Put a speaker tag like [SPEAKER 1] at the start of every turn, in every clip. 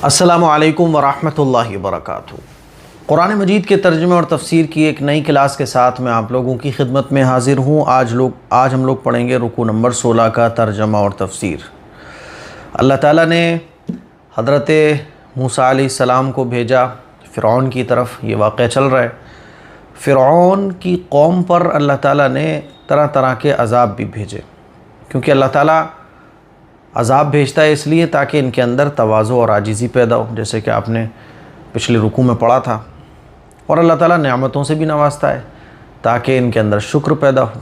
[SPEAKER 1] السلام علیکم ورحمۃ اللہ وبرکاتہ۔ قرآن مجید کے ترجمے اور تفسیر کی ایک نئی کلاس کے ساتھ میں آپ لوگوں کی خدمت میں حاضر ہوں۔ آج ہم لوگ پڑھیں گے رکوع نمبر 16 کا ترجمہ اور تفسیر۔ اللہ تعالیٰ نے حضرت موسیٰ علیہ السلام کو بھیجا فرعون کی طرف۔ یہ واقعہ چل رہا ہے، فرعون کی قوم پر اللہ تعالیٰ نے طرح طرح کے عذاب بھی بھیجے، کیونکہ اللہ تعالیٰ عذاب بھیجتا ہے اس لیے تاکہ ان کے اندر تواضع اور عاجزی پیدا ہو، جیسے کہ آپ نے پچھلے رکوع میں پڑھا تھا۔ اور اللہ تعالیٰ نعمتوں سے بھی نوازتا ہے تاکہ ان کے اندر شکر پیدا ہو۔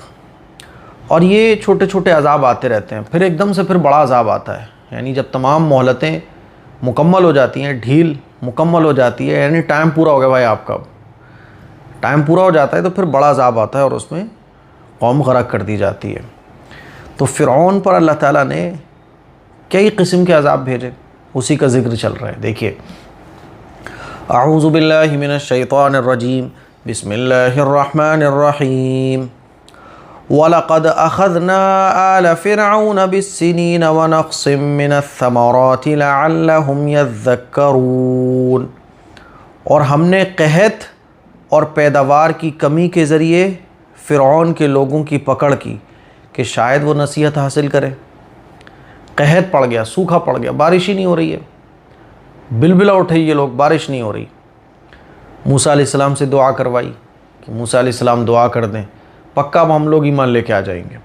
[SPEAKER 1] اور یہ چھوٹے چھوٹے عذاب آتے رہتے ہیں، پھر ایک دم سے پھر بڑا عذاب آتا ہے، یعنی جب تمام مہلتیں مکمل ہو جاتی ہیں، ڈھیل مکمل ہو جاتی ہے، یعنی ٹائم پورا ہو گیا بھائی، آپ کا ٹائم پورا ہو جاتا ہے تو پھر بڑا عذاب آتا ہے اور اس میں قوم غرق کر دی جاتی ہے۔ تو فرعون پر اللہ تعالیٰ نے کئی قسم کے عذاب بھیجے، اسی کا ذکر چل رہا ہے۔ دیکھیے، اعوذ باللہ من الشیطان الرجیم، بسم اللہ الرحمن الرحیم۔ وَلَقَدْ أَخَذْنَا آلَ فِرْعَوْنَ بِالسِّنِينَ وَنَقْصٍ مِّنَ الثَّمَرَاتِ لَعَلَّهُمْ يَذَّكَّرُونَ، اور ہم نے قحط اور پیداوار کی کمی کے ذریعے فرعون کے لوگوں کی پکڑ کی کہ شاید وہ نصیحت حاصل کرے۔ قحط پڑ گیا، سوکھا پڑ گیا، بارش ہی نہیں ہو رہی ہے، بلبلا اٹھے یہ لوگ، بارش نہیں ہو رہی۔ موسیٰ علیہ السلام سے دعا کروائی کہ موسیٰ علیہ السلام دعا کر دیں، پکا اب ہم لوگ ایمان لے کے آ جائیں گے۔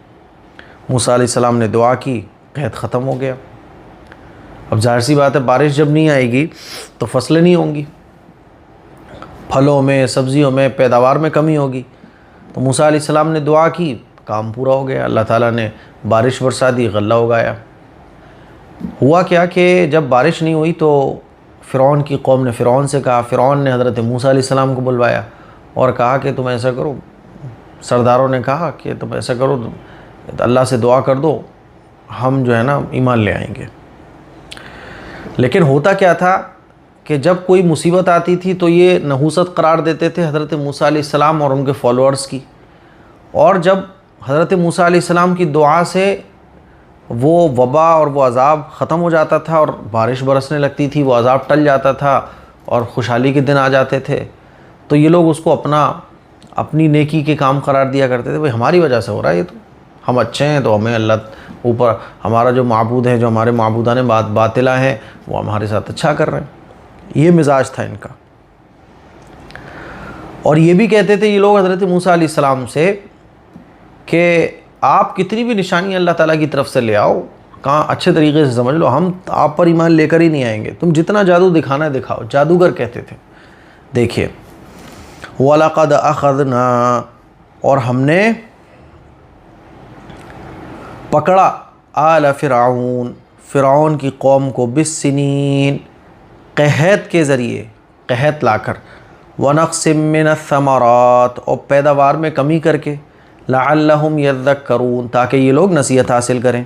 [SPEAKER 1] موسیٰ علیہ السلام نے دعا کی، قحط ختم ہو گیا۔ اب ظاہر سی بات ہے، بارش جب نہیں آئے گی تو فصلیں نہیں ہوں گی، پھلوں میں، سبزیوں میں، پیداوار میں کمی ہوگی۔ تو موسیٰ علیہ السلام نے دعا کی، کام پورا ہو گیا، اللہ تعالیٰ نے بارش برسا دی، غلہ اگایا۔ ہوا کیا کہ جب بارش نہیں ہوئی تو فرعون کی قوم نے فرعون سے کہا، فرعون نے حضرت موسیٰ علیہ السلام کو بلوایا اور کہا کہ تم ایسا کرو، سرداروں نے کہا کہ تم ایسا کرو، اللہ سے دعا کر دو، ہم جو ہے نا ایمان لے آئیں گے۔ لیکن ہوتا کیا تھا کہ جب کوئی مصیبت آتی تھی تو یہ نحوست قرار دیتے تھے حضرت موسیٰ علیہ السلام اور ان کے فالوورز کی، اور جب حضرت موسیٰ علیہ السلام کی دعا سے وہ وبا اور وہ عذاب ختم ہو جاتا تھا اور بارش برسنے لگتی تھی، وہ عذاب ٹل جاتا تھا اور خوشحالی کے دن آ جاتے تھے، تو یہ لوگ اس کو اپنی نیکی کے کام قرار دیا کرتے تھے۔ بھئی ہماری وجہ سے ہو رہا ہے، یہ تو ہم اچھے ہیں تو ہمیں اللہ اوپر، ہمارا جو معبود ہے، جو ہمارے معبودان باطلہ ہیں، وہ ہمارے ساتھ اچھا کر رہے ہیں۔ یہ مزاج تھا ان کا۔ اور یہ بھی کہتے تھے یہ لوگ حضرت موسیٰ علیہ السلام سے کہ آپ کتنی بھی نشانی اللہ تعالیٰ کی طرف سے لے آؤ، کہاں اچھے طریقے سے سمجھ لو، ہم آپ پر ایمان لے کر ہی نہیں آئیں گے، تم جتنا جادو دکھانا ہے دکھاؤ۔ جادوگر کہتے تھے۔ دیکھیے، وَلَقَدْ أَخَذْنَا، اور ہم نے پکڑا آل فرعون، فرعون کی قوم کو، بالسنین، قحط کے ذریعے، قحط لا کر، وَنَقْصٍ مِّنَ الثَّمَرَاتِ، اور پیداوار میں کمی کر کے، لعلہم یذکرون، تاکہ یہ لوگ نصیحت حاصل کریں۔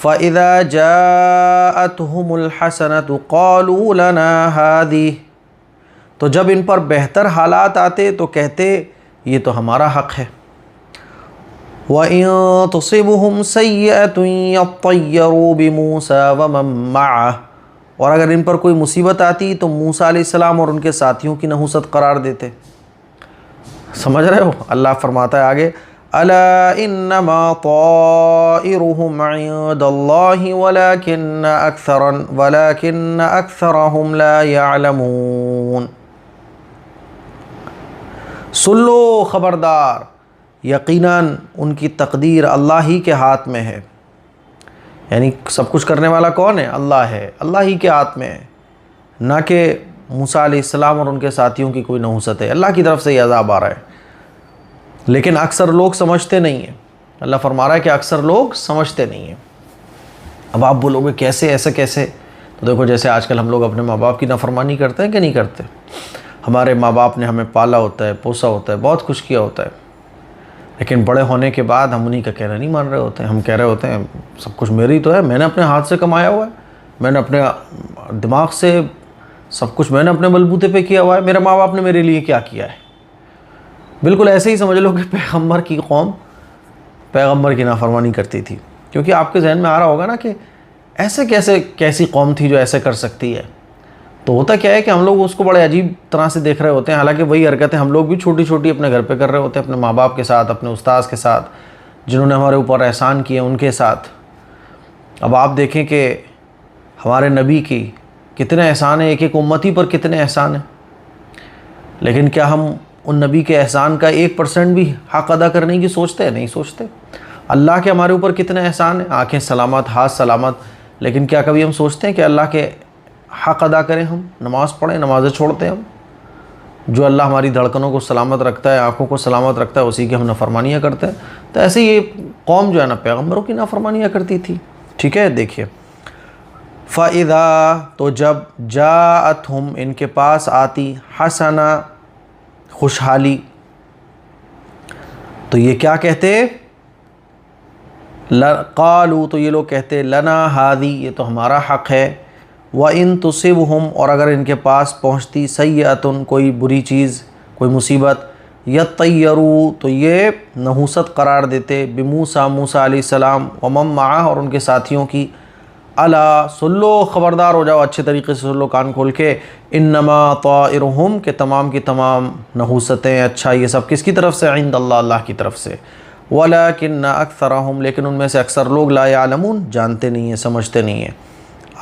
[SPEAKER 1] فَإِذَا جَاءَتْهُمُ الْحَسَنَةُ قَالُوا لَنَا هَذِهِ، تو جب ان پر بہتر حالات آتے تو کہتے یہ تو ہمارا حق ہے۔ وَإِن تُصِبْهُمْ سَيِّئَةٌ يَطَّيَّرُوا بِمُوسَىٰ وَمَن مَّعَهُ، اور اگر ان پر کوئی مصیبت آتی تو موسیٰ علیہ السلام اور ان کے ساتھیوں کی نحوست قرار دیتے۔ سمجھ رہے ہو؟ اللہ فرماتا ہے آگے، أَلَا إِنَّمَا طَائِرُهُمْ عِندَ اللَّهِ وَلَكِنَّ أَكْثَرَهُمْ لَا يَعْلَمُونَ۔ سن لو، خبردار، یقیناً ان کی تقدیر اللہ ہی کے ہاتھ میں ہے، یعنی سب کچھ کرنے والا کون ہے؟ اللہ ہے، اللہ ہی کے ہاتھ میں ہے، نہ کہ موسیٰ علیہ السلام اور ان کے ساتھیوں کی کوئی نحوست ہے۔ اللہ کی طرف سے یہ عذاب آ رہا ہے، لیکن اکثر لوگ سمجھتے نہیں ہیں۔ اللہ فرما رہا ہے کہ اکثر لوگ سمجھتے نہیں ہیں۔ اب آپ بولو گے کیسے، ایسا کیسے؟ تو دیکھو، جیسے آج کل ہم لوگ اپنے ماں باپ کی نافرمانی کرتے ہیں کہ نہیں کرتے؟ ہمارے ماں باپ نے ہمیں پالا ہوتا ہے، پوسا ہوتا ہے، بہت کچھ کیا ہوتا ہے، لیکن بڑے ہونے کے بعد ہم انہیں کا کہنا نہیں مان رہے ہوتے ہیں۔ ہم کہہ رہے ہوتے ہیں سب کچھ میری تو ہے، میں نے اپنے ہاتھ سے کمایا ہوا ہے، میں نے اپنے دماغ سے سب کچھ میں نے اپنے بلبوتے پہ کیا ہوا ہے، میرے ماں باپ نے میرے لیے کیا کیا ہے۔ بالکل ایسے ہی سمجھ لو کہ پیغمبر کی قوم پیغمبر کی نافرمانی کرتی تھی، کیونکہ آپ کے ذہن میں آ رہا ہوگا نا کہ ایسے کیسی قوم تھی جو ایسے کر سکتی ہے۔ تو ہوتا کیا ہے کہ ہم لوگ اس کو بڑے عجیب طرح سے دیکھ رہے ہوتے ہیں، حالانکہ وہی حرکتیں ہم لوگ بھی چھوٹی چھوٹی اپنے گھر پہ کر رہے ہوتے ہیں، اپنے ماں باپ کے ساتھ، اپنے استاذ کے ساتھ، جنہوں نے ہمارے اوپر احسان کیے ان کے ساتھ۔ اب آپ دیکھیں کہ ہمارے نبی کی کتنے احسان ہیں، ایک ایک امتی پر کتنے احسان ہیں، لیکن کیا ہم ان نبی کے احسان کا 1% بھی حق ادا کرنے کی سوچتے ہیں؟ نہیں سوچتے۔ اللہ کے ہمارے اوپر کتنے احسان ہیں، آنکھیں سلامت، ہاتھ سلامت، لیکن کیا کبھی ہم سوچتے ہیں کہ اللہ کے حق ادا کریں؟ ہم نماز پڑھیں، نمازیں چھوڑتے ہیں ہم؟ جو اللہ ہماری دھڑکنوں کو سلامت رکھتا ہے، آنکھوں کو سلامت رکھتا ہے، اسی کی ہم نافرمانیاں کرتے ہیں۔ تو ایسے یہ قوم جو ہے نا پیغمبروں کی نافرمانیاں کرتی تھی۔ ٹھیک ہے، دیکھیے فَإِذَا، تو جب جاءتہم، ان کے پاس آتی، حسنہ، خوشحالی، تو یہ کیا کہتے؟ قالوا، تو یہ لوگ کہتے لنا ہادی، یہ تو ہمارا حق ہے، وَإِن تُصِبْهُمْ، اور اگر ان کے پاس پہنچتی سیئۃ، کوئی بری چیز، کوئی مصیبت، یطیروا، تو یہ نحوست قرار دیتے، بموسیٰ، موسیٰ علیہ السلام، ومن معہ، اور ان کے ساتھیوں کی، الا، سن لو، خبردار ہو جاؤ، اچھے طریقے سے سن لو کان کھول کے، انما طائرہم، کہ تمام کی تمام نحوستیں، اچھا یہ سب کس کی طرف سے؟ عند اللہ، اللہ کی طرف سے، ولیکن اکثرہم، لیکن ان میں سے اکثر لوگ، لا یعلمون، جانتے نہیں ہیں، سمجھتے نہیں ہیں۔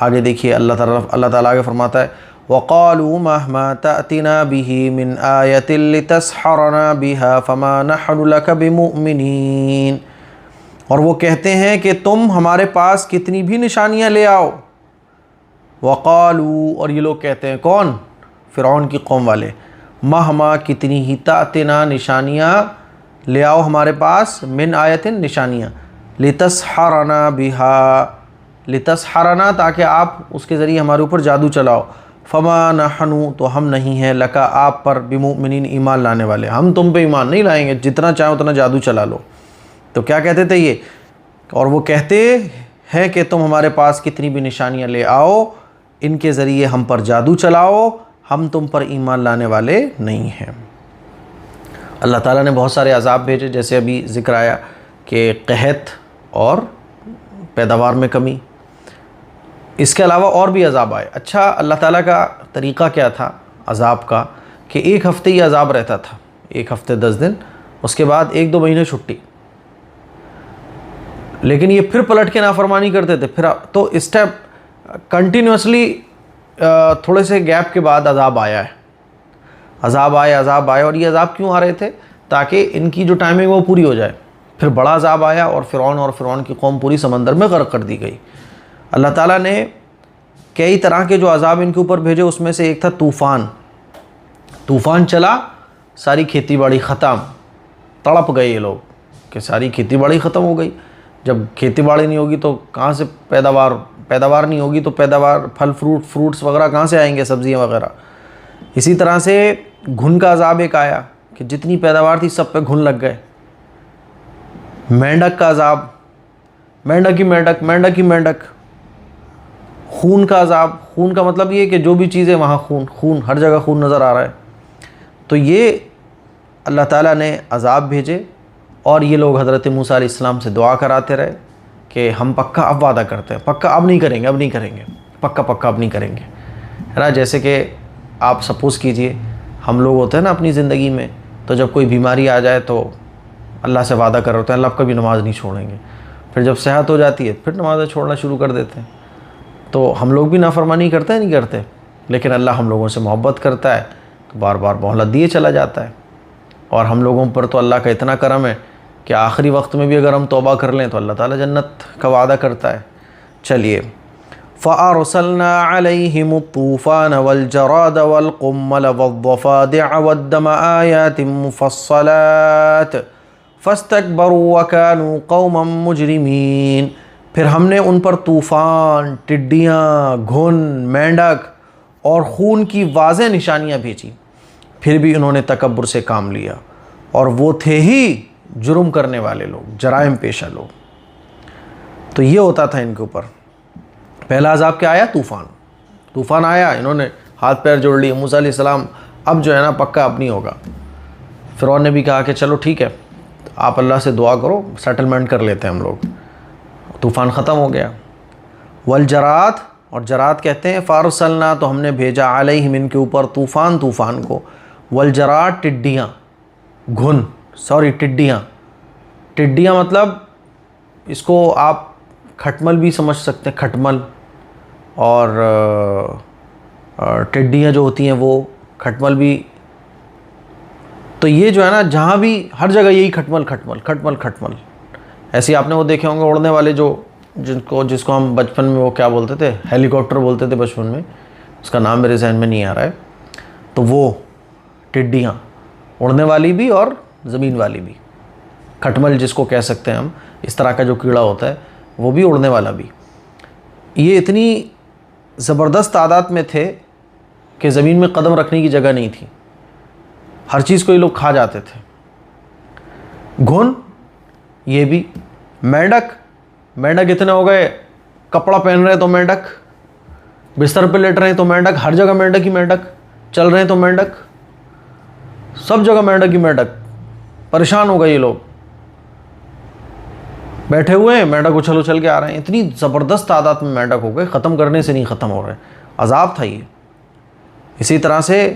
[SPEAKER 1] آگے دیکھیے اللہ تعالیٰ آگے فرماتا ہے وَقَالُوا مَهْمَا تَأْتِنَا بِهِ مِنْ آيَةٍ لِتَسْحَرَنَا بِهَا فَمَا نَحْنُ لَكَ بِمُؤْمِنِينَ، اور وہ کہتے ہیں کہ تم ہمارے پاس کتنی بھی نشانیاں لے آؤ۔ وَقَالُوا، اور یہ لوگ کہتے ہیں، کون؟ فرعون کی قوم والے، مَهْمَا، کتنی ہی، تَأْتِنَا، نشانیاں لے آؤ ہمارے پاس، مِنْ آیَةٍ، نشانیاں، لِتَسْحَرَنَا بِهَا، لِتَسْحَرَنَا، تاکہ آپ اس کے ذریعے ہمارے اوپر جادو چلاؤ، فما نحن، تو ہم نہیں ہیں، لکا، آپ پر، بمؤمنین، ایمان لانے والے، ہم تم پہ ایمان نہیں لائیں گے، جتنا چاہو اتنا جادو چلا لو۔ تو کیا کہتے تھے یہ؟ اور وہ کہتے ہیں کہ تم ہمارے پاس کتنی بھی نشانیاں لے آؤ، ان کے ذریعے ہم پر جادو چلاؤ، ہم تم پر ایمان لانے والے نہیں ہیں۔ اللہ تعالیٰ نے بہت سارے عذاب بھیجے، جیسے ابھی ذکر آیا کہ قحط اور پیداوار میں کمی، اس کے علاوہ اور بھی عذاب آئے۔ اچھا، اللہ تعالیٰ کا طریقہ کیا تھا عذاب کا؟ کہ ایک ہفتے ہی عذاب رہتا تھا، ایک ہفتے 10 دن، اس کے بعد 1-2 مہینے چھٹی، لیکن یہ پھر پلٹ کے نافرمانی کرتے تھے، پھر تو اسٹیپ کنٹینیوسلی تھوڑے سے گیپ کے بعد عذاب آیا ہے، عذاب آئے، اور یہ عذاب کیوں آ رہے تھے؟ تاکہ ان کی جو ٹائمنگ وہ پوری ہو جائے۔ پھر بڑا عذاب آیا اور فرعون کی قوم پوری سمندر میں غرق کر دی گئی۔ اللہ تعالیٰ نے کئی طرح کے جو عذاب ان کے اوپر بھیجے، اس میں سے ایک تھا طوفان چلا، ساری کھیتی باڑی ختم، تڑپ گئے یہ لوگ کہ ساری کھیتی باڑی ختم ہو گئی۔ جب کھیتی باڑی نہیں ہوگی تو کہاں سے پیداوار نہیں ہوگی تو پھل فروٹس وغیرہ کہاں سے آئیں گے، سبزیاں وغیرہ۔ اسی طرح سے گھن کا عذاب ایک آیا کہ جتنی پیداوار تھی سب پہ گھن لگ گئے۔ مینڈک کا عذاب، مینڈک ہی مینڈک۔ خون کا عذاب، خون کا مطلب یہ کہ جو بھی چیز ہے وہاں خون، ہر جگہ خون نظر آ رہا ہے۔ تو یہ اللہ تعالیٰ نے عذاب بھیجے، اور یہ لوگ حضرت موسیٰ علیہ السلام سے دعا کراتے رہے کہ ہم پکا اب وعدہ کرتے ہیں، پکا اب نہیں کریں گے، پکا اب نہیں کریں گے، ہے نا۔ جیسے کہ آپ سپوز کیجئے ہم لوگ ہوتے ہیں نا اپنی زندگی میں، تو جب کوئی بیماری آ جائے تو اللہ سے وعدہ کر رہے ہوتے ہیں اللہ کبھی نماز نہیں چھوڑیں گے، پھر جب صحت ہو جاتی ہے پھر نمازیں چھوڑنا شروع کر دیتے ہیں۔ تو ہم لوگ بھی نافرمانی کرتے ہیں، نہیں کرتے؟ لیکن اللہ ہم لوگوں سے محبت کرتا ہے تو بار بار مہلت دیے چلا جاتا ہے، اور ہم لوگوں پر تو اللہ کا اتنا کرم ہے کہ آخری وقت میں بھی اگر ہم توبہ کر لیں تو اللہ تعالیٰ جنت کا وعدہ کرتا ہے۔ چلیے، فَأَرْسَلْنَا عَلَيْهِمُ الطُّوفَانَ وَالْجَرَادَ وَالْقُمَّلَ وَالضَّفَادِعَ وَالدَّمَ آيَاتٍ مُفَصَّلَاتٍ فَاسْتَكْبَرُوا وَكَانُوا قَوْمًا مُجْرِمِينَ، پھر ہم نے ان پر طوفان، ٹڈیاں، گھن، مینڈک اور خون کی واضح نشانیاں بھیجی، پھر بھی انہوں نے تکبر سے کام لیا، اور وہ تھے ہی جرم کرنے والے لوگ، جرائم پیشہ لوگ۔ تو یہ ہوتا تھا ان کے اوپر۔ پہلا عذاب کیا آیا؟ طوفان آیا، انہوں نے ہاتھ پیر جوڑ لیے، موسیٰ علیہ السلام اب جو ہے نا پکا اب نہیں ہوگا۔ فرعون نے بھی کہا کہ چلو ٹھیک ہے، آپ اللہ سے دعا کرو، سیٹلمنٹ کر لیتے ہیں ہم لوگ، طوفان ختم ہو گیا۔ والجراد، اور جراد کہتے ہیں فارسلنا تو ہم نے بھیجا علیہم ان کے اوپر طوفان کو، والجراد ٹڈیاں، ٹڈیاں مطلب اس کو آپ کھٹمل بھی سمجھ سکتے ہیں، کھٹمل، اور ٹڈیاں جو ہوتی ہیں وہ کھٹمل بھی، تو یہ جو ہے نا جہاں بھی ہر جگہ یہی کھٹمل ایسے آپ نے وہ دیکھے ہوں گے اڑنے والے جو جس کو ہم بچپن میں وہ کیا بولتے تھے، ہیلی کاپٹر بولتے تھے بچپن میں، اس کا نام میرے ذہن میں نہیں آ رہا ہے، تو وہ ٹڈیاں اڑنے والی بھی اور زمین والی بھی، کھٹمل جس کو کہہ سکتے ہیں ہم، اس طرح کا جو کیڑا ہوتا ہے وہ بھی اڑنے والا بھی، یہ اتنی زبردست تعداد میں تھے کہ زمین میں قدم رکھنے کی جگہ نہیں تھی، ہر چیز کو یہ لوگ کھا جاتے تھے۔ گھن، یہ بھی مینڈک اتنے ہو گئے، کپڑا پہن رہے تو مینڈک، بستر پہ لیٹ رہے ہیں تو مینڈک، ہر جگہ مینڈک ہی مینڈک، چل رہے ہیں تو مینڈک، سب جگہ مینڈک ہی مینڈک، پریشان ہو گئے یہ لوگ، بیٹھے ہوئے ہیں مینڈک اچھل کے آ رہے ہیں، اتنی زبردست تعداد میں مینڈک ہو گئے، ختم کرنے سے نہیں ختم ہو رہے، عذاب تھا یہ۔ اسی طرح سے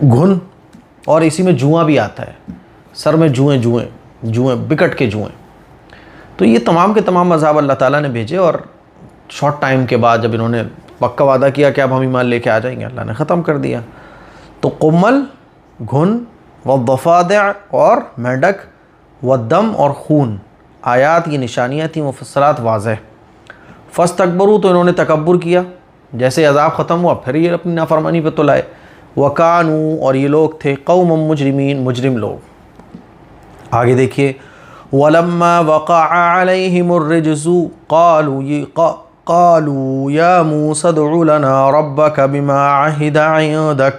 [SPEAKER 1] گھن، اور اسی میں جواں بھی آتا ہے، سر میں جوئیں بکٹ کے جوئیں، تو یہ تمام کے تمام عذاب اللہ تعالیٰ نے بھیجے، اور شارٹ ٹائم کے بعد جب انہوں نے پکا وعدہ کیا کہ اب ہم ایمان لے کے آ جائیں گے، اللہ نے ختم کر دیا۔ تو قمل، گھن، والضفادع اور مینڈک، والدم اور خون، آیات یہ نشانیاں تھیں مفصلات واضح۔ فاستکبروا تو انہوں نے تکبر کیا، جیسے عذاب ختم ہوا پھر یہ اپنی نافرمانی پہ تلائے، وکانوا اور یہ لوگ تھے قوم مجرمین، مجرم لوگ۔ آگے دیکھیے، وَلَمَّا وَقَعَ عَلَيْهِمُ الرِّجْزُ قَالُوا يَا مُوسَى ادْعُ لَنَا رَبَّكَ بِمَا عَهِدَ عِندَكَ،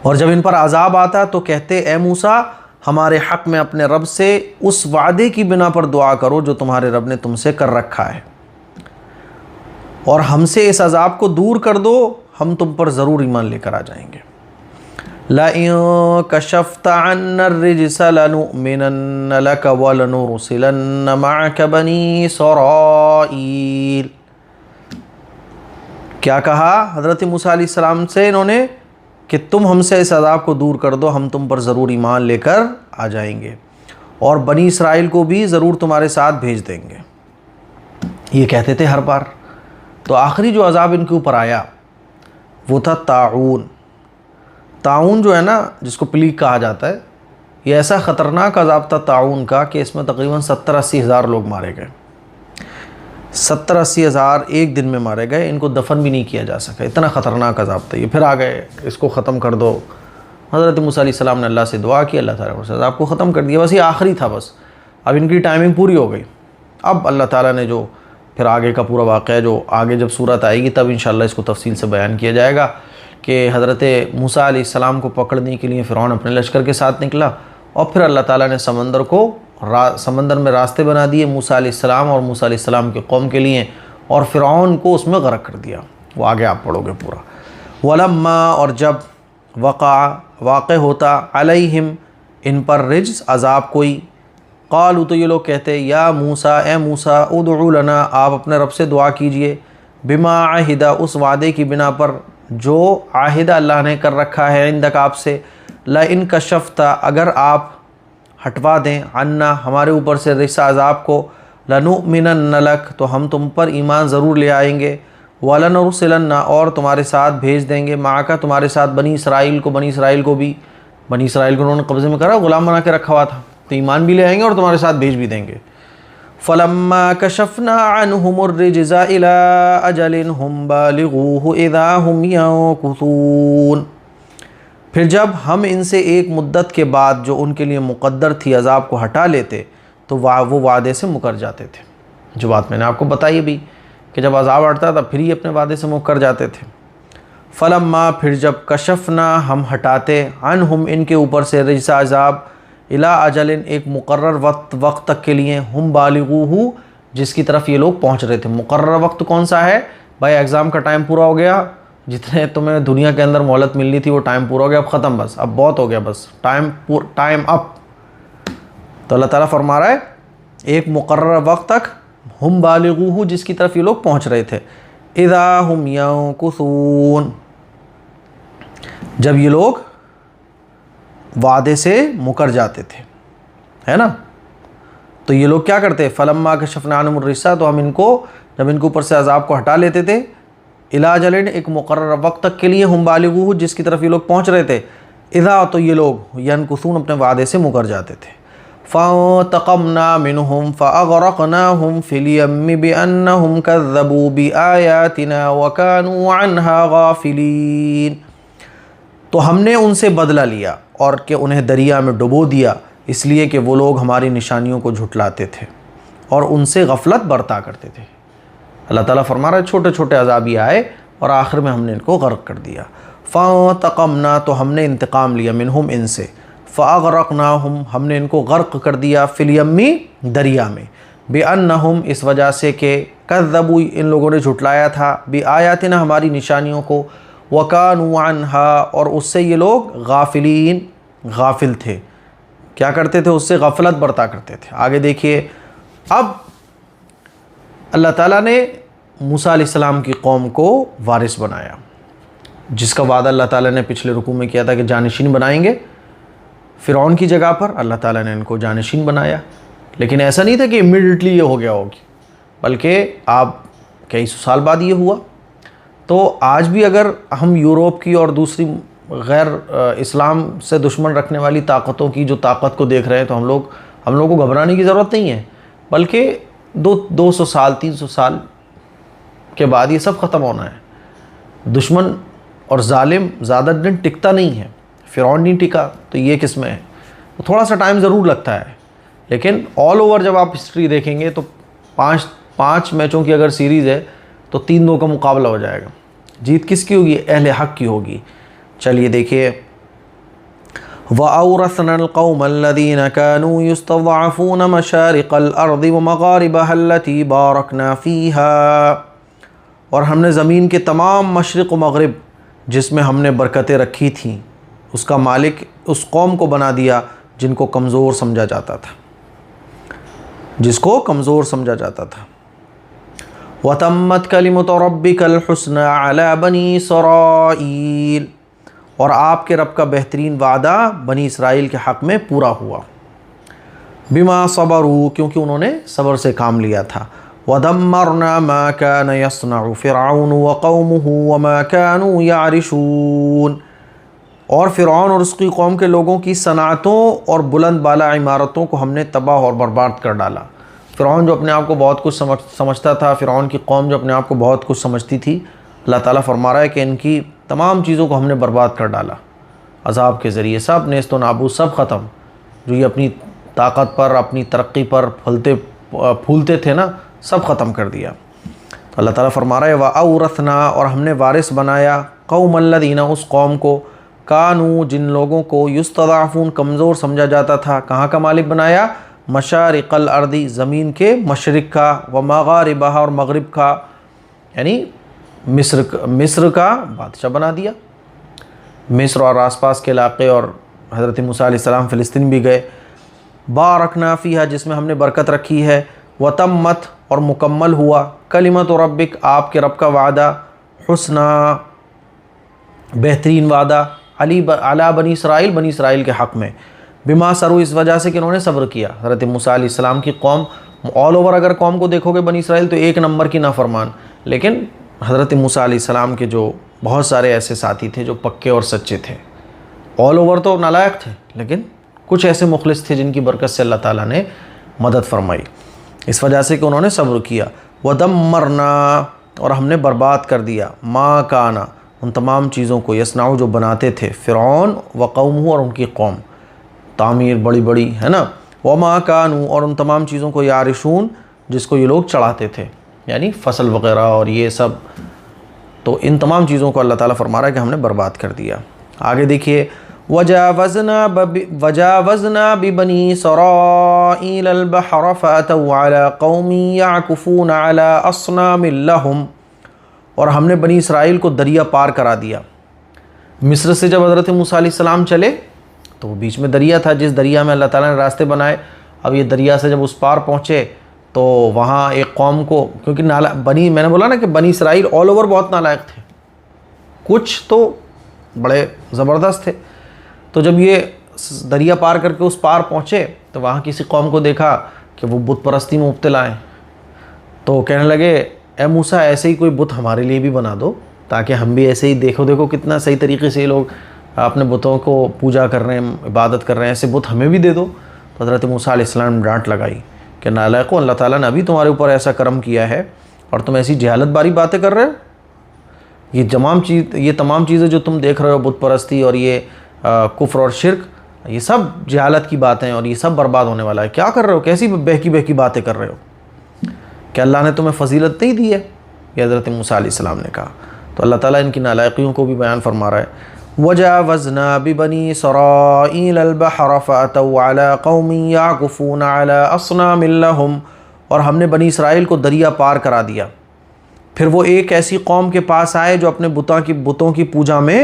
[SPEAKER 1] اور جب ان پر عذاب آتا تو کہتے اے موسیٰ ہمارے حق میں اپنے رب سے اس وعدے کی بنا پر دعا کرو جو تمہارے رب نے تم سے کر رکھا ہے، اور ہم سے اس عذاب کو دور کر دو، ہم تم پر ضرور ایمان لے کر آ جائیں گے۔ لَئِن كَشَفْتَ عَنَّا الرِّجْسَ لَنُؤْمِنَنَّ لَكَ وَلَنُرْسِلَنَّ مَعَكَ بَنِي إِسْرَائِيلَ، کیا کہا حضرت موسیٰ علیہ السلام سے انہوں نے کہ تم ہم سے اس عذاب کو دور کر دو، ہم تم پر ضرور ایمان لے کر آ جائیں گے، اور بنی اسرائیل کو بھی ضرور تمہارے ساتھ بھیج دیں گے، یہ کہتے تھے ہر بار۔ تو آخری جو عذاب ان کے اوپر آیا وہ تھا طاعون جو ہے نا، جس کو پلیگ کہا جاتا ہے، یہ ایسا خطرناک عذاب تھا طاعون کا کہ اس میں تقریباً 70-80 ہزار لوگ مارے گئے، 70-80 ہزار ایک دن میں مارے گئے، ان کو دفن بھی نہیں کیا جا سکا، اتنا خطرناک عذاب تھا یہ۔ پھر آ گئے اس کو ختم کر دو، حضرت موسیٰ علیہ السلام نے اللہ سے دعا کی، اللہ تعالیٰ نے اس عذاب کو ختم کر دیا، بس یہ آخری تھا، بس اب ان کی ٹائمنگ پوری ہو گئی۔ اب اللہ تعالیٰ نے جو پھر آگے کا پورا واقعہ جو آگے جب صورت آئے گی تب انشاءاللہ اس کو تفصیل سے بیان کیا جائے گا کہ حضرت موسیٰ علیہ السلام کو پکڑنے کے لیے فرعون اپنے لشکر کے ساتھ نکلا، اور پھر اللہ تعالیٰ نے سمندر میں راستے بنا دیے موسیٰ علیہ السلام اور موسیٰ علیہ السلام کے قوم کے لیے، اور فرعون کو اس میں غرق کر دیا، وہ آگے آپ پڑھو گے پورا۔ وَلَمَّا اور جب واقع ہوتا علیہم ان پر رجز عذاب کوئی، قالوا تو یہ لوگ کہتے یا موسیٰ اے موسیٰ ادعو لنا آپ اپنے رب سے دعا کیجئے، بما عہدہ اس وعدے کی بنا پر جو عہدہ اللہ نے کر رکھا ہے عندک آپ سے، لئن کشفت اگر آپ ہٹوا دیں عنا ہمارے اوپر سے رجز عذاب کو، لنؤمنن لک تو ہم تم پر ایمان ضرور لے آئیں گے، ولنرسلن اور تمہارے ساتھ بھیج دیں گے، معاک تمہارے ساتھ بنی اسرائیل کو بھی بنی اسرائیل کو انہوں نے قبضے میں کرا، غلام بنا کے رکھا ہوا تھا، تو ایمان بھی لے آئیں گے اور تمہارے ساتھ بھیج بھی دیں گے۔ فَلَمَّا كَشَفْنَا عَنْهُمُ الرِّجْزَ إِلَىٰ أَجَلٍ هُمْ بَالِغُوهُ إِذَا هُمْ يَنكُثُونَ پھر جب ہم ان سے ایک مدت کے بعد جو ان کے لیے مقدر تھی عذاب کو ہٹا لیتے تو وہ وعدے سے مکر جاتے تھے، جو بات میں نے آپ کو بتائی بھی کہ جب عذاب ہٹتا تھا پھر ہی اپنے وعدے سے مکر جاتے تھے۔ فلما پھر جب کشفنا ہم ہٹاتے عنہم ان کے اوپر سے رجز عذاب، الا اجل ایک مقرر وقت تک کے لیے، ہم بالغوہ جس کی طرف یہ لوگ پہنچ رہے تھے۔ مقرر وقت کون سا ہے بھائی؟ ایگزام کا ٹائم پورا ہو گیا، جتنے تمہیں دنیا کے اندر مہلت ملنی تھی وہ ٹائم پورا ہو گیا، اب ختم، بس اب بہت ہو گیا، بس ٹائم اپ۔ تو اللہ تعالیٰ فرما رہا ہے ایک مقرر وقت تک ہم بالغوہ جس کی طرف یہ لوگ پہنچ رہے تھے، اذا ہم ینکثون جب یہ لوگ وعدے سے مکر جاتے تھے، ہے نا، تو یہ لوگ کیا کرتے، فلما کشفنا عنہم الرجس تو ہم ان کو جب ان کے اوپر سے عذاب کو ہٹا لیتے تھے، الی اجل ایک مقرر وقت تک کے لیے، ہم بالغوہ جس کی طرف یہ لوگ پہنچ رہے تھے، اذا تو یہ لوگ ینکثون اپنے وعدے سے مکر جاتے تھے، فانتقمنا منہم فاغرقناہم فی الیم بانہم کذبوا بآیاتنا وکانوا عنہا غافلین، تو ہم نے ان سے بدلہ لیا اور کہ انہیں دریا میں ڈبو دیا اس لیے کہ وہ لوگ ہماری نشانیوں کو جھٹلاتے تھے اور ان سے غفلت برتا کرتے تھے۔ اللہ تعالیٰ فرما رہا ہے چھوٹے چھوٹے عذاب ہی آئے اور آخر میں ہم نے ان کو غرق کر دیا۔ فانتقمنا تو ہم نے انتقام لیا، منہم ان سے، فاغرقناہم ہم نے ان کو غرق کر دیا، فی الیمی دریا میں، بانہم اس وجہ سے کہ کذبوا ان لوگوں نے جھٹلایا تھا، بآیاتنا ہماری نشانیوں کو، وکانوا عنہا اور اس سے یہ لوگ غافلین غافل تھے، کیا کرتے تھے، اس سے غفلت برتا کرتے تھے۔ آگے دیکھیے، اب اللہ تعالیٰ نے موسیٰ علیہ السلام کی قوم کو وارث بنایا، جس کا وعدہ اللہ تعالیٰ نے پچھلے رکوع میں کیا تھا کہ جانشین بنائیں گے فرعون کی جگہ پر، اللہ تعالیٰ نے ان کو جانشین بنایا۔ لیکن ایسا نہیں تھا کہ امیڈیٹلی یہ ہو گیا ہوگی، بلکہ آپ کئی سو سال بعد یہ ہوا۔ تو آج بھی اگر ہم یورپ کی اور دوسری غیر اسلام سے دشمن رکھنے والی طاقتوں کی جو طاقت کو دیکھ رہے ہیں تو ہم لوگوں کو گھبرانے کی ضرورت نہیں ہے، بلکہ 200 سال 300 سال کے بعد یہ سب ختم ہونا ہے۔ دشمن اور ظالم زیادہ دن ٹکتا نہیں ہے، فرعون نہیں ٹکا تو یہ کس میں ہے، تو تھوڑا سا ٹائم ضرور لگتا ہے، لیکن آل اوور جب آپ ہسٹری دیکھیں گے تو 5 میچوں کی اگر سیریز ہے تو 3-2 کا مقابلہ ہو جائے گا، جیت کس کی ہوگی، اہل حق کی ہوگی۔ چلیے دیکھیے، وَأَوْرَثْنَا الْقَوْمَ الَّذِينَ كَانُوا يُسْتَضْعَفُونَ مَشَارِقَ الْأَرْضِ وَمَغَارِبَهَا الَّتِي بَارَكْنَا فِيهَا اور ہم نے زمین کے تمام مشرق و مغرب جس میں ہم نے برکتیں رکھی تھیں اس کا مالک اس قوم کو بنا دیا جن کو کمزور سمجھا جاتا تھا، جس کو کمزور سمجھا جاتا تھا۔ وَتَمَّتْ كَلِمَةُ رَبِّكَ الْحُسْنَى عَلَى بَنِي إِسْرَائِيلَ اور آپ کے رب کا بہترین وعدہ بنی اسرائیل کے حق میں پورا ہوا، بما صبروا کیونکہ انہوں نے صبر سے کام لیا تھا۔ وَدَمَّرْنَا مَا كَانَ يَصْنَعُ فِرْعَوْنُ وَقَوْمُهُ وَمَا كَانُوا يَعْرِشُونَ اور فرعون اور اس کی قوم کے لوگوں کی صنعتوں اور بلند بالا عمارتوں کو ہم نے تباہ اور برباد کر ڈالا۔ فرعون جو اپنے آپ کو بہت کچھ سمجھتا تھا، فرعون کی قوم جو اپنے آپ کو بہت کچھ سمجھتی تھی، اللہ تعالیٰ فرما رہا ہے کہ ان کی تمام چیزوں کو ہم نے برباد کر ڈالا عذاب کے ذریعے، سب نیست و نابود، سب ختم، جو یہ اپنی طاقت پر اپنی ترقی پر پھولتے تھے نا، سب ختم کر دیا۔ تو اللہ تعالیٰ فرما رہا ہے وَأَوْرَثْنَا اور ہم نے وارث بنایا قوم الذین اس قوم کو، کانو جن لوگوں کو یستضعفون کمزور سمجھا جاتا تھا، کہاں کا مالک بنایا، مشارق الارض زمین کے مشرق کا، ومغاربہا اور مغرب کا، یعنی مصر کا بادشاہ بنا دیا، مصر اور آس پاس کے علاقے، اور حضرت موسیٰ علیہ السلام فلسطین بھی گئے۔ بارکنا فیہا جس میں ہم نے برکت رکھی ہے، وتمت اور مکمل ہوا، کلمت ربک آپ کے رب کا وعدہ، حسنا بہترین وعدہ، علی بنی اسرائیل بنی اسرائیل کے حق میں، بما سرو اس وجہ سے کہ انہوں نے صبر کیا۔ حضرت موسیٰ علیہ السلام کی قوم آل اوور اگر قوم کو دیکھو گے بنی اسرائیل تو 1 نمبر کی نافرمان، لیکن حضرت موسیٰ علیہ السلام کے جو بہت سارے ایسے ساتھی تھے جو پکے اور سچے تھے، آل اوور تو نالائق تھے لیکن کچھ ایسے مخلص تھے جن کی برکت سے اللہ تعالیٰ نے مدد فرمائی، اس وجہ سے کہ انہوں نے صبر کیا۔ وَدَمَّرْنَا اور ہم نے برباد کر دیا، ما کانا ان تمام چیزوں کو، یصنعو جو بناتے تھے فرعون وقومہ اور ان کی قوم، تعمیر بڑی بڑی ہے نا، وما کانوا اور ان تمام چیزوں کو، یعرشون جس کو یہ لوگ چڑھاتے تھے، یعنی فصل وغیرہ اور یہ سب، تو ان تمام چیزوں کو اللہ تعالیٰ فرما رہا ہے کہ ہم نے برباد کر دیا۔ آگے دیکھیے، وَجَاوَزْنَا بِبَنِي إِسْرَائِيلَ الْبَحْرَ فَأَتَوْا عَلَى قَوْمٍ يَعْكُفُونَ عَلَى أَصْنَامٍ لَهُمْ اور ہم نے بنی اسرائیل کو دریا پار کرا دیا۔ مصر سے جب حضرت موسیٰ علیہ السلام چلے تو وہ بیچ میں دریا تھا، جس دریا میں اللہ تعالیٰ نے راستے بنائے، اب یہ دریا سے جب اس پار پہنچے تو وہاں ایک قوم کو، کیونکہ میں نے بولا نا کہ بنی اسرائیل آل اوور بہت نالائق تھے، کچھ تو بڑے زبردست تھے. تو جب یہ دریا پار کر کے اس پار پہنچے تو وہاں کسی قوم کو دیکھا کہ وہ بت پرستی میں مبتلا ہیں، تو کہنے لگے اے موسیٰ ایسے ہی کوئی بت ہمارے لیے بھی بنا دو تاکہ ہم بھی ایسے ہی دیکھو کتنا صحیح طریقے سے یہ لوگ اپنے بتوں کو پوجا کر رہے ہیں، عبادت کر رہے ہیں، ایسے بت ہمیں بھی دے دو. تو حضرت موسیٰ علیہ السلام نے ڈانٹ لگائی کہ نالائقو، اللہ تعالیٰ نے ابھی تمہارے اوپر ایسا کرم کیا ہے اور تم ایسی جہالت باری باتیں کر رہے ہو. یہ تمام چیزیں جو تم دیکھ رہے ہو، بت پرستی اور یہ کفر اور شرک، یہ سب جہالت کی باتیں اور یہ سب برباد ہونے والا ہے. کیا کر رہے ہو؟ کیسی بہکی باتیں کر رہے ہو؟ کہ اللہ نے تمہیں فضیلت نہیں دی ہے؟ یہ حضرت موسیٰ علیہ السلام نے کہا. تو اللہ تعالیٰ ان کی نالائقیوں کو بھی بیان فرما رہا ہے. وَجَاوَزْنَا بِبَنِي إِسْرَائِيلَ الْبَحْرَ فَأَتَوْا عَلَىٰ قَوْمٍ يَعْكُفُونَ عَلَىٰ أَصْنَامٍ لَهُمْ، اور ہم نے بنی اسرائیل کو دریا پار کرا دیا. پھر وہ ایک ایسی قوم کے پاس آئے جو اپنے بتوں کی پوجا میں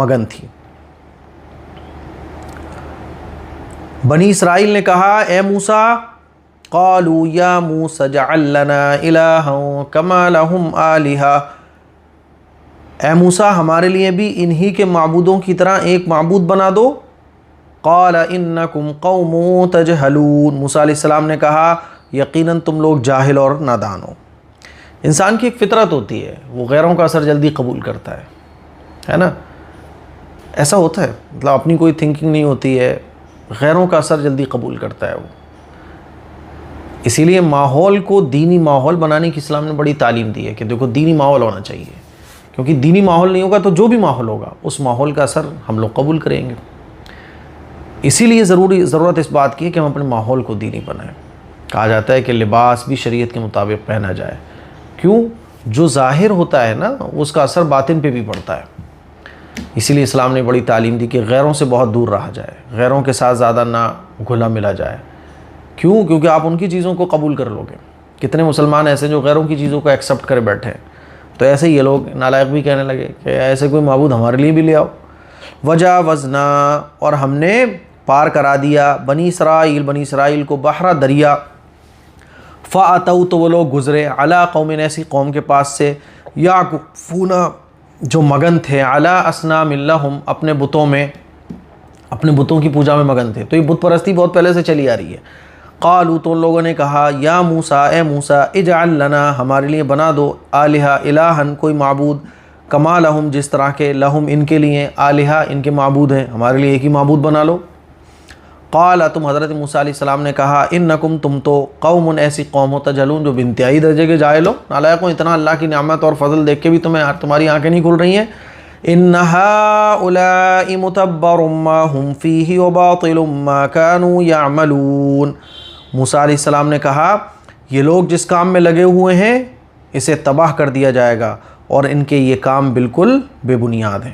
[SPEAKER 1] مگن تھی. بنی اسرائیل نے کہا اے موسیٰ، قالوا یا موسیٰ اجعل لنا الہا کما لہم آلہہ، اے موسیٰ ہمارے لیے بھی انہی کے معبودوں کی طرح ایک معبود بنا دو. قال انکم قوم تجہلون، موسیٰ علیہ السلام نے کہا یقیناً تم لوگ جاہل اور نادان ہو. انسان کی ایک فطرت ہوتی ہے، وہ غیروں کا اثر جلدی قبول کرتا ہے نا. ایسا ہوتا ہے، مطلب اپنی کوئی تھنکنگ نہیں ہوتی ہے، غیروں کا اثر جلدی قبول کرتا ہے وہ. اسی لیے ماحول کو دینی ماحول بنانے کی اسلام نے بڑی تعلیم دی ہے کہ دیکھو دینی ماحول ہونا چاہیے، کیونکہ دینی ماحول نہیں ہوگا تو جو بھی ماحول ہوگا اس ماحول کا اثر ہم لوگ قبول کریں گے. اسی لیے ضرورت اس بات کی ہے کہ ہم اپنے ماحول کو دینی بنائیں. کہا جاتا ہے کہ لباس بھی شریعت کے مطابق پہنا جائے. کیوں؟ جو ظاہر ہوتا ہے نا اس کا اثر باطن پہ بھی پڑتا ہے. اسی لیے اسلام نے بڑی تعلیم دی کہ غیروں سے بہت دور رہا جائے، غیروں کے ساتھ زیادہ نہ گھلا ملا جائے. کیوں؟ کیونکہ آپ ان کی چیزوں کو قبول کر لو گے. کتنے مسلمان ایسے جو غیروں کی چیزوں کو ایکسیپٹ کرے بیٹھے ہیں. تو ایسے ہی یہ لوگ نالائق بھی کہنے لگے کہ ایسے کوئی معبود ہمارے لیے بھی لے آؤ. وجاوزنا، اور ہم نے پار کرا دیا بنی اسرائیل کو بحر دریا. فاتوا، تو وہ لوگ گزرے علی قوم، ایسی قوم کے پاس سے یعکفون، جو مگن تھے علی اصنام لہم، اپنے بتوں کی پوجا میں مگن تھے. تو یہ بت پرستی بہت پہلے سے چلی آ رہی ہے. قالوا، تو ان لوگوں نے کہا یا موسیٰ، اے موسیٰ اجعل لنا، ہمارے لیے بنا دو آلہہ الہن، کوئی معبود، کما لہم، جس طرح کے لہم ان کے لیے، آلہہ ان کے معبود ہیں، ہمارے لیے ایک ہی معبود بنا لو. قال، تم حضرت موسیٰ علیہ السلام نے کہا انکم، تم تو قوم، ایسی قوم ہو، تجہلون، جو انتہائی درجے کے جاہل ہو، نالائق ہو. اتنا اللہ کی نعمت اور فضل دیکھ کے بھی تمہاری آنکھیں نہیں کھل رہی ہیں. ان ہؤلاء متبر ما هم فیہ وباطل ما كانوا یعملون. موسیٰ علیہ السلام نے کہا یہ لوگ جس کام میں لگے ہوئے ہیں اسے تباہ کر دیا جائے گا اور ان کے یہ کام بالکل بے بنیاد ہیں.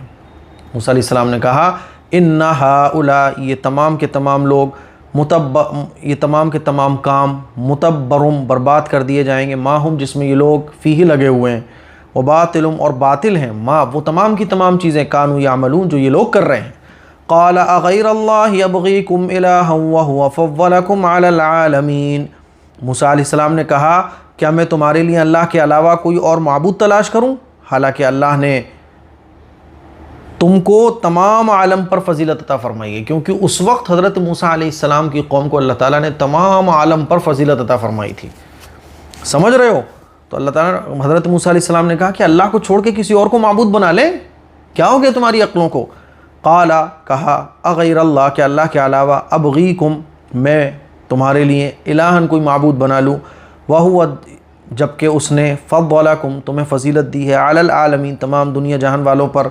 [SPEAKER 1] موسیٰ علیہ السلام نے کہا ان ہؤلاء، یہ تمام کے تمام لوگ، یہ تمام کے تمام کام، متبرم، برباد کر دیے جائیں گے، ما ہم، جس میں یہ لوگ فیہ لگے ہوئے ہیں، وباطلم، اور باطل ہیں، ما، وہ تمام کی تمام چیزیں، کانوا یعملون، جو یہ لوگ کر رہے ہیں. قال اغیر اللہ ابغیکم الہا وہو فضلکم علی العالمین. موسیٰ علیہ السلام نے کہا کیا میں تمہارے لیے اللہ کے علاوہ کوئی اور معبود تلاش کروں، حالانکہ اللہ نے تم کو تمام عالم پر فضیلت عطا فرمائی ہے. کیونکہ اس وقت حضرت موسیٰ علیہ السلام کی قوم کو اللہ تعالیٰ نے تمام عالم پر فضیلت عطا فرمائی تھی. سمجھ رہے ہو؟ تو اللہ تعالیٰ، حضرت موسیٰ علیہ السلام نے کہا کہ اللہ کو چھوڑ کے کسی اور کو معبود بنا لیں، کیا ہو گیا تمہاری عقلوں کو؟ قال، کہا اغیر اللہ، کہ اللہ کے علاوہ، ابغیکم، میں تمہارے لیے، الہن، کوئی معبود بنا لوں، وہو، جبکہ اس نے، فضلکم، تمہیں فضیلت دی ہے، علی العالمین، تمام دنیا جہان والوں پر.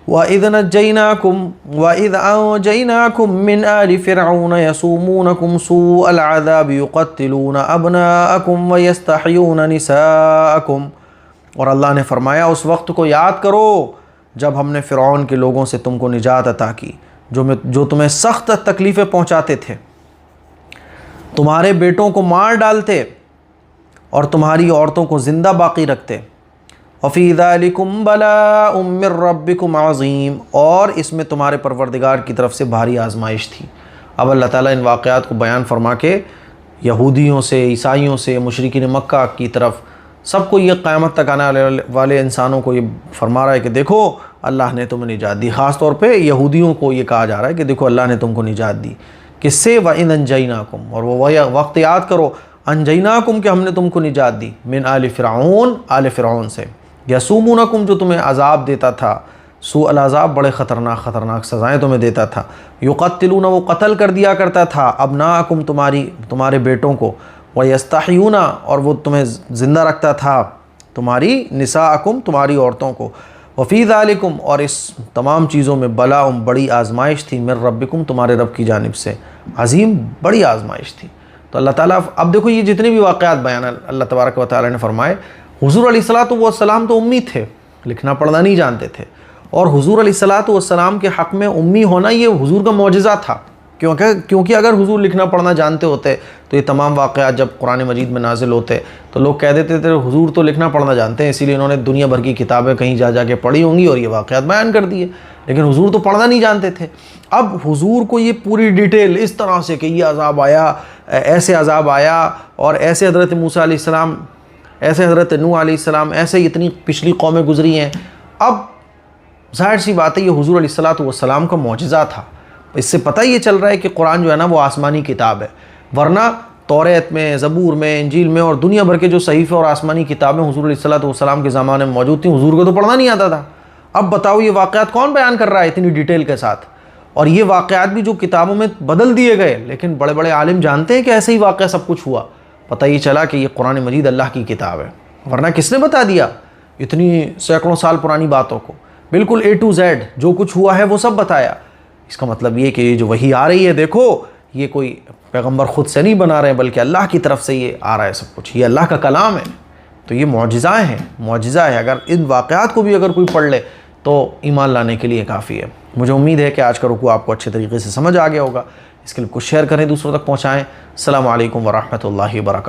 [SPEAKER 1] وَإِذْ نَجَّيْنَاكُمْ وَإِذْ أَنْجَيْنَاكُمْ مِنْ آلِ فِرْعَوْنَ يَسُومُونَكُمْ سُوءَ الْعَذَابِ يُقَتِّلُونَ أَبْنَاءَكُمْ وَيَسْتَحْيُونَ نِسَاءَكُمْ. اور اللہ نے فرمایا اس وقت کو یاد کرو جب ہم نے فرعون کے لوگوں سے تم کو نجات عطا کی، جو تمہیں سخت تکلیفیں پہنچاتے تھے، تمہارے بیٹوں کو مار ڈالتے اور تمہاری عورتوں کو زندہ باقی رکھتے. وَفِي ذَلِكُمْ بَلَاءٌ مِّن رَبِّكُمْ عَظِيمٌ، اور اس میں تمہارے پروردگار کی طرف سے بھاری آزمائش تھی. اب اللہ تعالیٰ ان واقعات کو بیان فرما کے یہودیوں سے، عیسائیوں سے، مشرکین مکہ کی طرف، سب کو یہ قیامت تک آنے والے انسانوں کو یہ فرما رہا ہے کہ دیکھو اللہ نے تمہیں نجات دی۔ خاص طور پہ یہودیوں کو یہ کہا جا رہا ہے کہ دیکھو اللہ نے تم کو نجات دی، کس سے؟ وَإِنْ أَنْجَيْنَاكُمْ، اور وہ وقت یاد کرو، انجیناکم کہ ہم نے تم کو نجات دی، من آل فرعون، آل فرعون سے، یسومونکم جو تمہیں عذاب دیتا تھا، سوء العذاب، بڑے خطرناک سزائیں تمہیں دیتا تھا، یقتلون وہ قتل کر دیا کرتا تھا، ابناءکم تمہارے بیٹوں کو، ویستحیون اور وہ تمہیں زندہ رکھتا تھا، تمہاری نساءکم تمہاری عورتوں کو، وفی ذالکم اور اس تمام چیزوں میں بلاء بڑی آزمائش تھی، من ربکم تمہارے رب کی جانب سے، عظیم بڑی آزمائش تھی۔ تو اللہ تعالیٰ اب دیکھو یہ جتنے بھی واقعات بیان اللہ تبارک و تعالیٰ نے فرمائے، حضور علیہ السلام تو امی تھے، لکھنا پڑھنا نہیں جانتے تھے، اور حضور علیہ السلام کے حق میں امی ہونا یہ حضور کا معجزہ تھا، کیونکہ اگر حضور لکھنا پڑھنا جانتے ہوتے تو یہ تمام واقعات جب قرآن مجید میں نازل ہوتے تو لوگ کہہ دیتے تھے حضور تو لکھنا پڑھنا جانتے ہیں، اسی لیے انہوں نے دنیا بھر کی کتابیں کہیں جا کے پڑھی ہوں گی اور یہ واقعات بیان کر دیے، لیکن حضور تو پڑھنا نہیں جانتے تھے۔ اب حضور کو یہ پوری ڈیٹیل اس طرح سے کہ یہ عذاب آیا، ایسے عذاب آیا، اور ایسے حضرت موسیٰ علیہ السلام، ایسے حضرت نوح علیہ السلام، ایسے اتنی پچھلی قومیں گزری ہیں، اب ظاہر سی بات ہے یہ حضور علیہ السلام کا معجزہ تھا۔ اس سے پتہ یہ چل رہا ہے کہ قرآن جو ہے نا وہ آسمانی کتاب ہے، ورنہ توریت میں، زبور میں، انجیل میں اور دنیا بھر کے جو صحیفے اور آسمانی کتابیں حضور علیہ السلام کے زمانے میں موجود تھیں، حضور کو تو پڑھنا نہیں آتا تھا۔ اب بتاؤ یہ واقعات کون بیان کر رہا ہے اتنی ڈیٹیل کے ساتھ؟ اور یہ واقعات بھی جو کتابوں میں بدل دیے گئے، لیکن بڑے بڑے عالم جانتے ہیں کہ ایسے ہی واقعہ سب کچھ ہوا۔ پتہ یہ چلا کہ یہ قرآن مجید اللہ کی کتاب ہے، ورنہ کس نے بتا دیا اتنی سینکڑوں سال پرانی باتوں کو؟ بالکل A to Z جو کچھ ہوا ہے وہ سب بتایا۔ اس کا مطلب یہ کہ یہ جو وحی آ رہی ہے، دیکھو یہ کوئی پیغمبر خود سے نہیں بنا رہے ہیں، بلکہ اللہ کی طرف سے یہ آ رہا ہے سب کچھ، یہ اللہ کا کلام ہے۔ تو یہ معجزہ ہے، اگر ان واقعات کو بھی اگر کوئی پڑھ لے تو ایمان لانے کے لیے کافی ہے۔ مجھے امید ہے کہ آج کا رکوع آپ کو اچھے طریقے سے سمجھ آ گیا ہوگا۔ اس کے لیے کچھ شیئر کریں، دوسروں تک پہنچائیں۔ السلام علیکم ورحمۃ اللہ وبرکاتہ۔